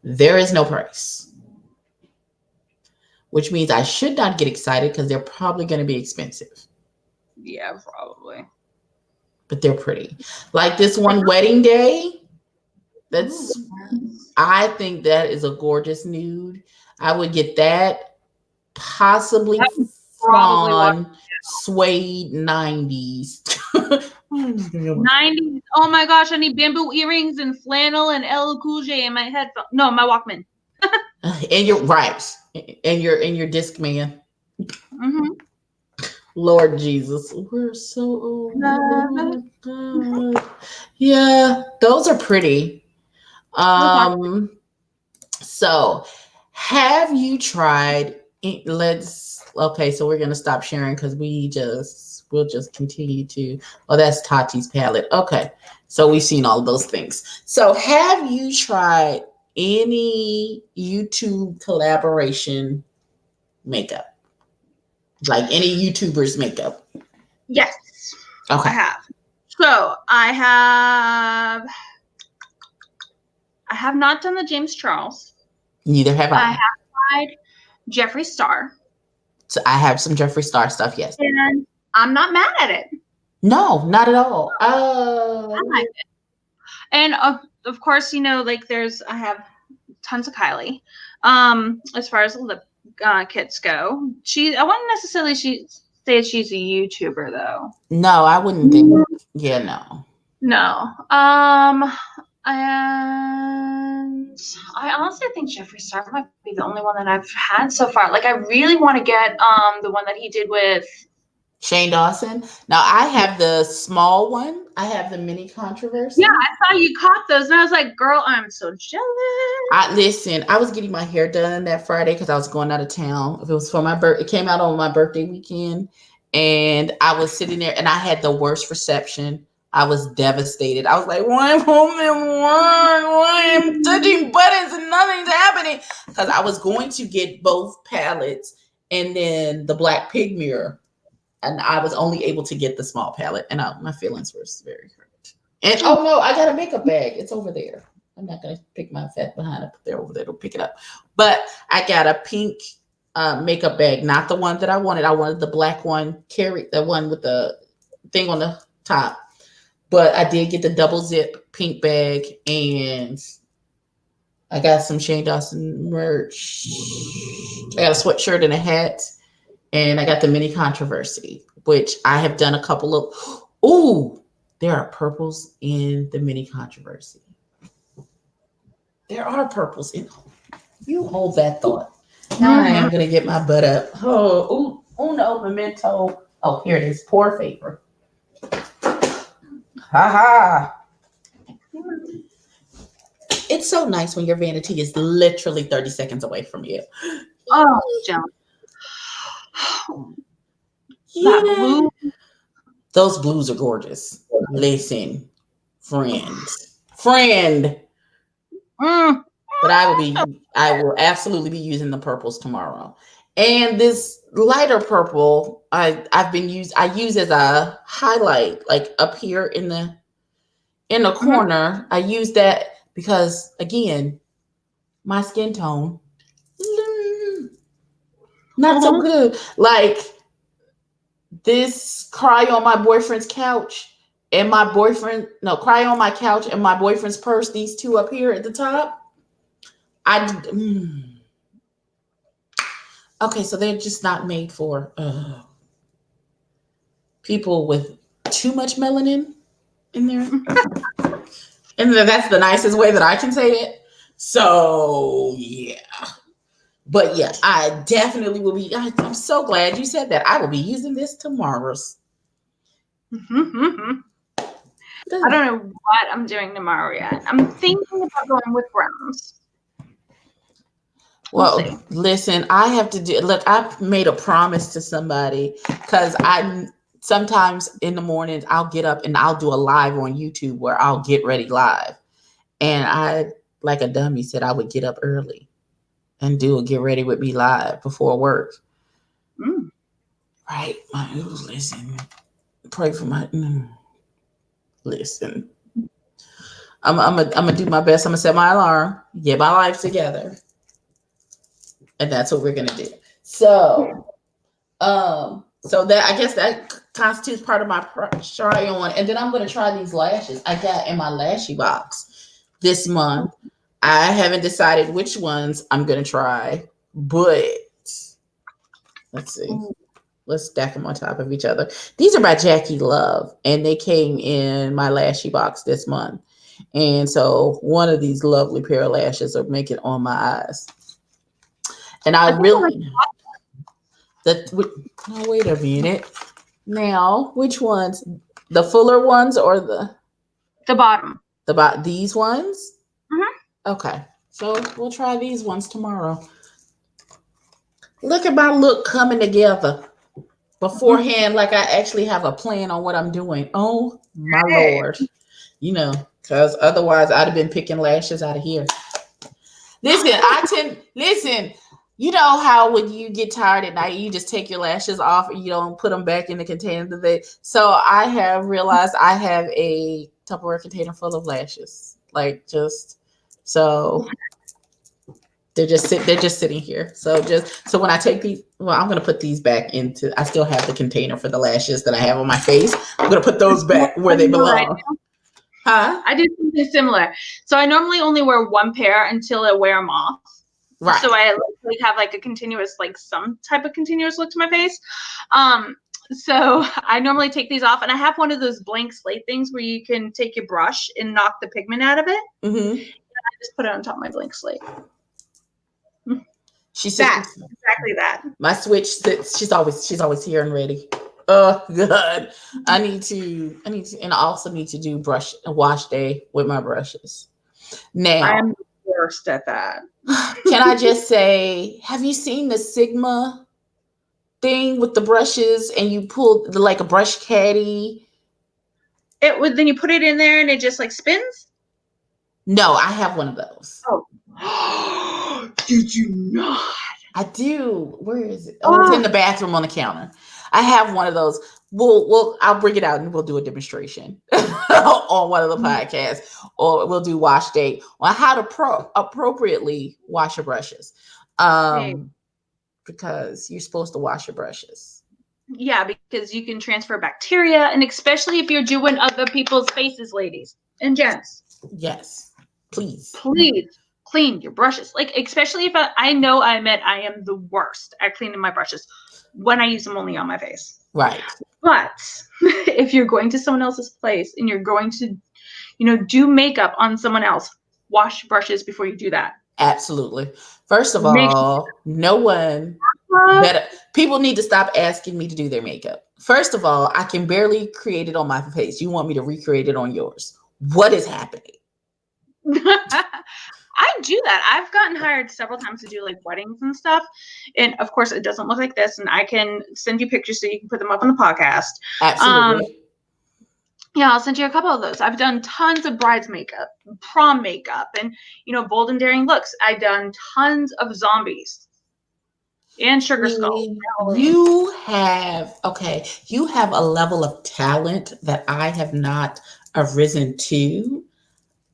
There is no price, which means I should not get excited because they're probably going to be expensive, Yeah, probably. but they're pretty. Like this one wedding day, Ooh, that's, yes. I think that is a gorgeous nude. I would get that, possibly That would probably what fawn suede 90s. 90s. Oh my gosh, I need bamboo earrings and flannel and LL Cool J in my headphone. No, my Walkman. And you're right. And your disc man. Mm-hmm. Lord Jesus, we're so old. Love Oh it. my God. Yeah, those are pretty. Those are So have you tried let's okay, so we're gonna stop sharing because we'll just continue to, oh, that's Tati's palette. Okay. So we've seen all of those things. So have you tried any YouTube collaboration makeup? Like any YouTubers makeup? yes, I Okay. have. So I have not done the James Charles. Neither have I I. have tried Jeffree Star, So I have some Jeffree Star stuff, yes. and I'm not mad at it. No, not at all. I like it. And of course, like I have tons of Kylie. As far as the lip kits go, I wouldn't necessarily say she's a YouTuber though. No, I wouldn't think. Yeah, no. No. And I honestly think Jeffree Star might be the only one that I've had so far. Like, I really want to get the one that he did with Shane Dawson. Now I have the small one. I have the mini controversy. Yeah, I saw you caught those, and I was like, "Girl, I'm so jealous." Listen, I was getting my hair done that Friday because I was going out of town. If it was for my birthday, it came out on my birthday weekend, and I was sitting there, and I had the worst reception. I was devastated. I was like, "Why am I touching buttons and nothing's happening?" Because I was going to get both palettes and then the black pig mirror, and I was only able to get the small palette, and my feelings were very hurt. And oh no, I got a makeup bag. It's over there. I'm not gonna pick my fat behind up there over there to pick it up. But I got a pink makeup bag, not the one that I wanted. I wanted the black one, carry the one with the thing on the top. But I did get the double zip pink bag, and I got some Shane Dawson merch. I got a sweatshirt and a hat, and I got the mini controversy, which I have done a couple of. Ooh, there are purples in the mini controversy. There are purples in. You hold that thought. Now I am gonna get my butt up. Oh, uno memento. Oh, here it is. Pour favor. Ha ha. It's so nice when your vanity is literally 30 seconds away from you. Oh, jealous. That Yeah. blue. Those blues are gorgeous. Listen, friend. Mm. But I will absolutely be using the purples tomorrow. And this lighter purple, I use as a highlight, like up here in the corner. I use that because again, my skin tone, not so good. Like this cry on my boyfriend's couch and my boyfriend, no, cry on my couch and my boyfriend's purse, these two up here at the top. Okay, so they're just not made for people with too much melanin in there. And that's the nicest way that I can say it. So, yeah. But yeah, I definitely will be. I'm so glad you said that. I will be using this tomorrow. I don't know what I'm doing tomorrow yet. I'm thinking about going with browns. Well, listen, I have to do. Look, I made a promise to somebody because I sometimes in the mornings I'll get up and I'll do a live on YouTube where I'll get ready live, and I, like a dummy, said I would get up early and do a get ready with me live before work. Right? Listen, pray for my. Listen, I'm gonna do my best. I'm gonna set my alarm, get my life together, and that's what we're gonna do. So, so that I guess that constitutes part of my try on, and then I'm gonna try these lashes I got in my lashy box this month. I haven't decided which ones I'm gonna try, but let's see. Let's stack them on top of each other. These are by Jackie Love, and they came in my lashy box this month. And so one of these lovely pair of lashes are making on my eyes. And I really that now wait a minute. Now, which ones? The fuller ones or the bottom? These ones? Mm-hmm. Okay. So we'll try these ones tomorrow. Look at my look coming together beforehand, like I actually have a plan on what I'm doing. Oh my Lord. You know, because otherwise I'd have been picking lashes out of here. Listen, you know how when you get tired at night, you just take your lashes off and you don't put them back in the container. So I have realized I have a Tupperware container full of lashes. Like just so they're just sitting here. So when I take these, well, I'm gonna put these back into. I still have the container for the lashes that I have on my face. I'm gonna put those back where they belong. Huh? I do something similar. So I normally only wear one pair until I wear them off. Right. So I have like a continuous, like some type of continuous look to my face. So I normally take these off, and I have one of those blank slate things where you can take your brush and knock the pigment out of it. Mm-hmm. And I just put it on top of my blank slate. She said exactly that. My switch sits. She's always here and ready. Oh, good. I need to, and I also need to do wash day with my brushes. Now, I'm the worst at that. Can I just say, have you seen the Sigma thing with the brushes and you pull like a brush caddy? Then you put it in there and it just like spins? No, I have one of those. Oh. Did you not? I do. Where is it? Oh, it's in the bathroom on the counter. I have one of those. I'll bring it out and we'll do a demonstration on one of the podcasts, or we'll do wash day on how to appropriately wash your brushes. Because you're supposed to wash your brushes. Yeah, because you can transfer bacteria, and especially if you're doing other people's faces, ladies and gents. Yes, please clean your brushes. Like, especially if I know I admit I am the worst at cleaning my brushes when I use them only on my face. Right. But if you're going to someone else's place and you're going to, do makeup on someone else, wash brushes before you do that. Absolutely. First of all, no one better. People need to stop asking me to do their makeup. First of all, I can barely create it on my face. You want me to recreate it on yours? What is happening? I do that. I've gotten hired several times to do like weddings and stuff. And of course it doesn't look like this. And I can send you pictures so you can put them up on the podcast. Absolutely. Yeah, I'll send you a couple of those. I've done tons of brides makeup, prom makeup, and bold and daring looks. I've done tons of zombies and sugar skulls. You have a level of talent that I have not arisen to.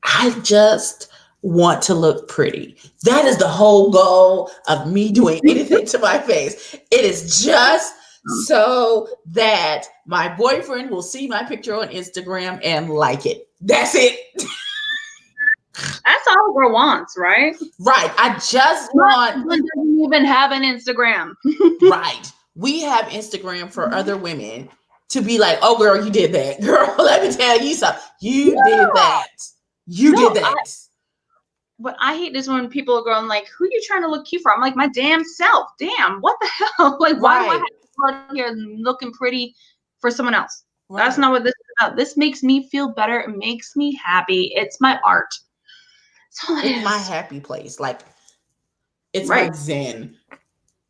I just want to look pretty. That is the whole goal of me doing anything to my face. It is just so that my boyfriend will see my picture on Instagram and like it. That's it. That's all a girl wants, right? Right. I just want. One doesn't even have an Instagram. Right. We have Instagram for other women to be like, oh, girl, you did that. Girl, let me tell you something. You did that. You did that. What I hate is when people are going like, who are you trying to look cute for? I'm like, my damn self. Damn, what the hell? Like, why do I have to go out here looking pretty for someone else? Right. That's not what this is about. This makes me feel better. It makes me happy. It's my art. It's my happy place. Like, it's my zen.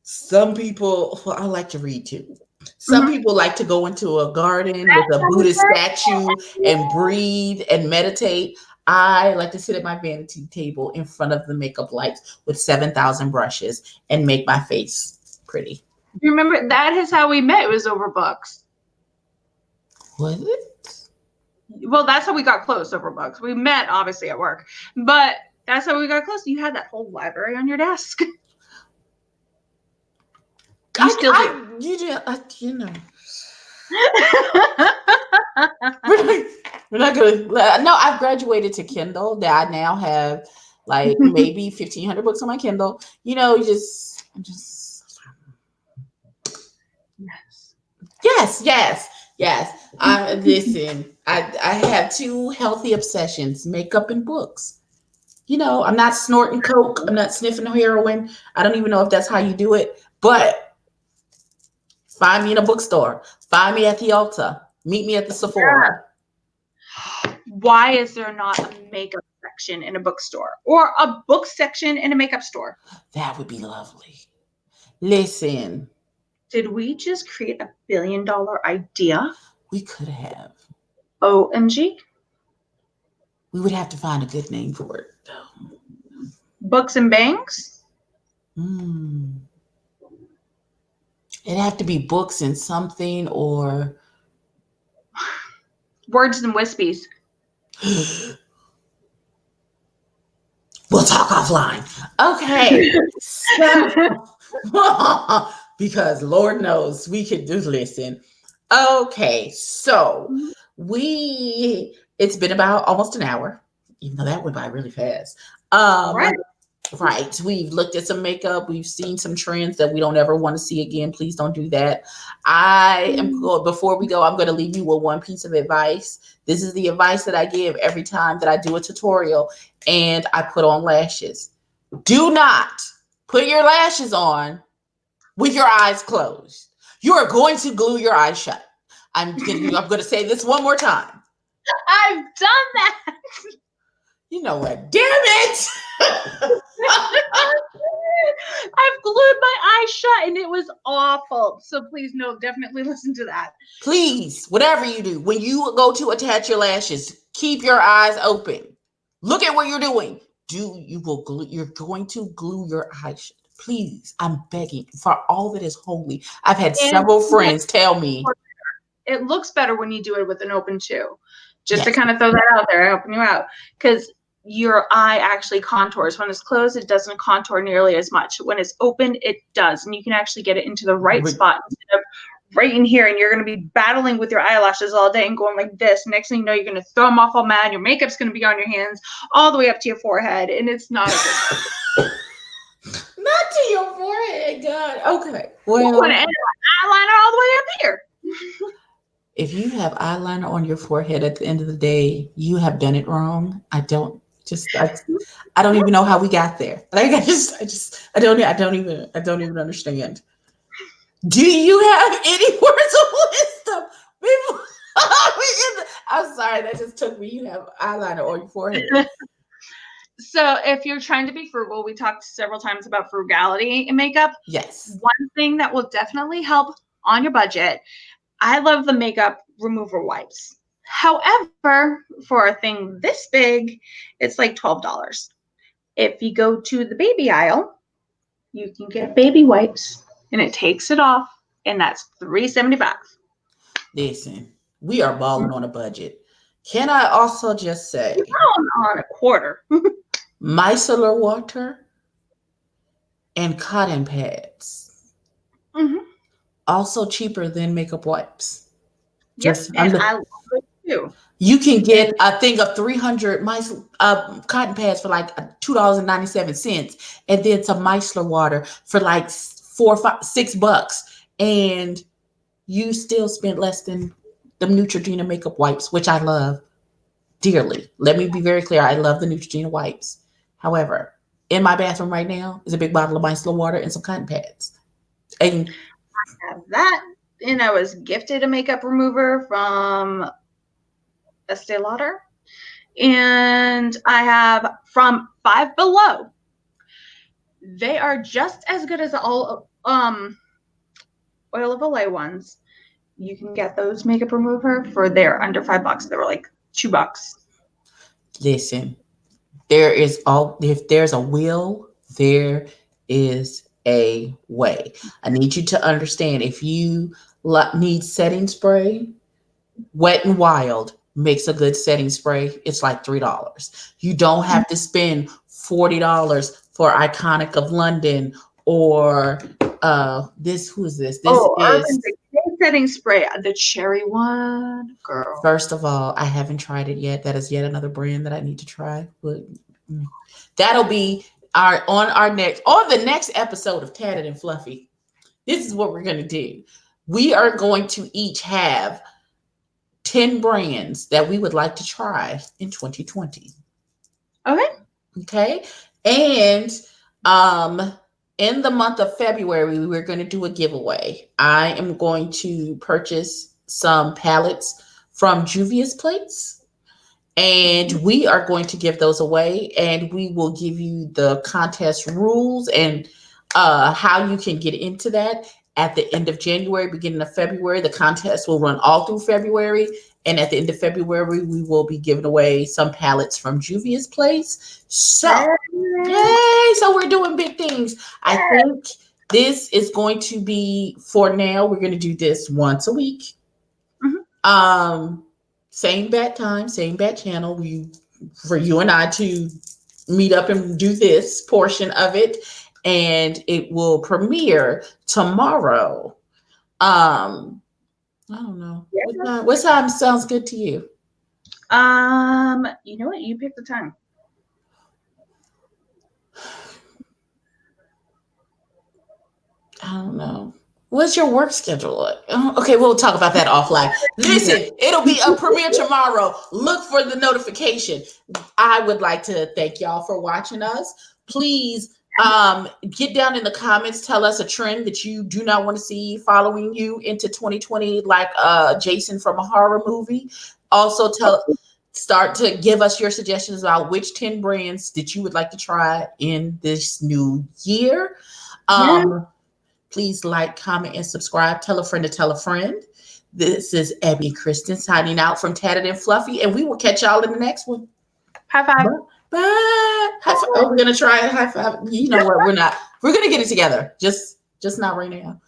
Some people, I like to read too. Some people like to go into a garden with a Buddhist statue and breathe and meditate. I like to sit at my vanity table in front of the makeup lights with 7,000 brushes and make my face pretty. You remember that is how we met. It was over books. Was it? Well, that's how we got close over books. We met obviously at work, but that's how we got close. You had that whole library on your desk. You still do. You know. We're not gonna. No, I've graduated to Kindle. That I now have like maybe 1,500 books on my Kindle. You know, I'm just. Yes. I listen. I have two healthy obsessions: makeup and books. You know, I'm not snorting coke. I'm not sniffing heroin. I don't even know if that's how you do it, but find me in a bookstore. Find me at the Ulta. Meet me at the Sephora. Why is there not a makeup section in a bookstore or a book section in a makeup store? That would be lovely. Listen, Did we just create $1 billion idea? we could have. OMG. We would have to find a good name for it, though. Books and bangs? It'd have to be books and something or Words and wispies. We'll talk offline. Okay. So, because Lord knows we could do listen. Okay, so it's been about almost an hour, even though that went by really fast. Right. We've looked at some makeup. We've seen some trends that we don't ever want to see again. Please don't do that. Before we go, I'm going to leave you with one piece of advice. This is the advice that I give every time that I do a tutorial and I put on lashes. Do not put your lashes on with your eyes closed. You are going to glue your eyes shut. I'm going to say this one more time. I've done that. You know what? Damn it! I've glued my eyes shut and it was awful. So please, no, definitely listen to that. Please, whatever you do, when you go to attach your lashes, keep your eyes open. Look at what you're doing. You're going to glue your eyes shut. Please, I'm begging for all that is holy. I've had several friends tell me. It looks better when you do it with an open too. Just to kind of throw that out there, helping you out. Because your eye actually contours. When it's closed, it doesn't contour nearly as much. When it's open, it does. And you can actually get it into the right spot instead of right in here. And you're going to be battling with your eyelashes all day and going like this. Next thing you know, you're going to throw them off all mad. Your makeup's going to be on your hands all the way up to your forehead. And it's not a good Not to your forehead, God. Okay. Well, eyeliner all the way up here. If you have eyeliner on your forehead at the end of the day, you have done it wrong. I don't even know how we got there. Like I don't even understand. Do you have any words of wisdom? I'm sorry, that just took me. You have eyeliner on your forehead. So if you're trying to be frugal, we talked several times about frugality in makeup. Yes. One thing that will definitely help on your budget, I love the makeup remover wipes. However, for a thing this big, it's like $12. If you go to the baby aisle, you can get baby wipes and it takes it off, and that's $3.75. Listen, we are balling on a budget. Can I also just say on a quarter? micellar water and cotton pads. Mm-hmm. Also cheaper than makeup wipes. Yes, and I love it too. You can get a thing of 300 cotton pads for like $2.97, and then some micellar water for like $6, and you still spent less than the Neutrogena makeup wipes, which I love dearly. Let me be very clear. I love the Neutrogena wipes. However, in my bathroom right now is a big bottle of micellar water and some cotton pads. And I have that, and I was gifted a makeup remover from Estee Lauder, and I have from Five Below. They are just as good as all Oil of Olay ones. You can get those makeup remover for they're under $5. They were like $2. Listen, if there's a will, there is a way. I need you to understand, if you need setting spray, Wet and Wild, makes a good setting spray. It's like $3. You don't have to spend $40 for Iconic of London or this. Who is this? This Oh, Urban is, Decay setting spray, the cherry one, girl. first of all, I haven't tried it yet. That is yet another brand that I need to try. But that'll be on the next episode of Tatted and Fluffy. This is what we're gonna do. We are going to each have 10 brands that we would like to try in 2020. Okay. Okay. And in the month of February, we're going to do a giveaway. I am going to purchase some palettes from Juvia's Plates, and we are going to give those away, and we will give you the contest rules and how you can get into that at the end of January, beginning of February. The contest will run all through February. And at the end of February, we will be giving away some palettes from Juvia's Place. So, yay! So we're doing big things. I think this is going to be, for now, we're going to do this once a week. Same bat time, same bat channel. For you and I to meet up and do this portion of it. And it will premiere tomorrow. I don't know. What time sounds good to you? You know what? You pick the time. I don't know. What's your work schedule like? Okay, we'll talk about that offline. Listen, it'll be a premiere tomorrow. Look for the notification. I would like to thank y'all for watching us. Please get down in the comments. Tell us a trend that you do not want to see following you into 2020, like Jason from a horror movie. Also, start to give us your suggestions about which 10 brands that you would like to try in this new year. Please like, comment, and subscribe. Tell a friend to tell a friend. This is Abby Kristen signing out from Tatted and Fluffy, and we will catch y'all in the next one. High five. Bye. High five. Oh, we're gonna try a high five. You know what? We're not. We're gonna get it together. Just not right now.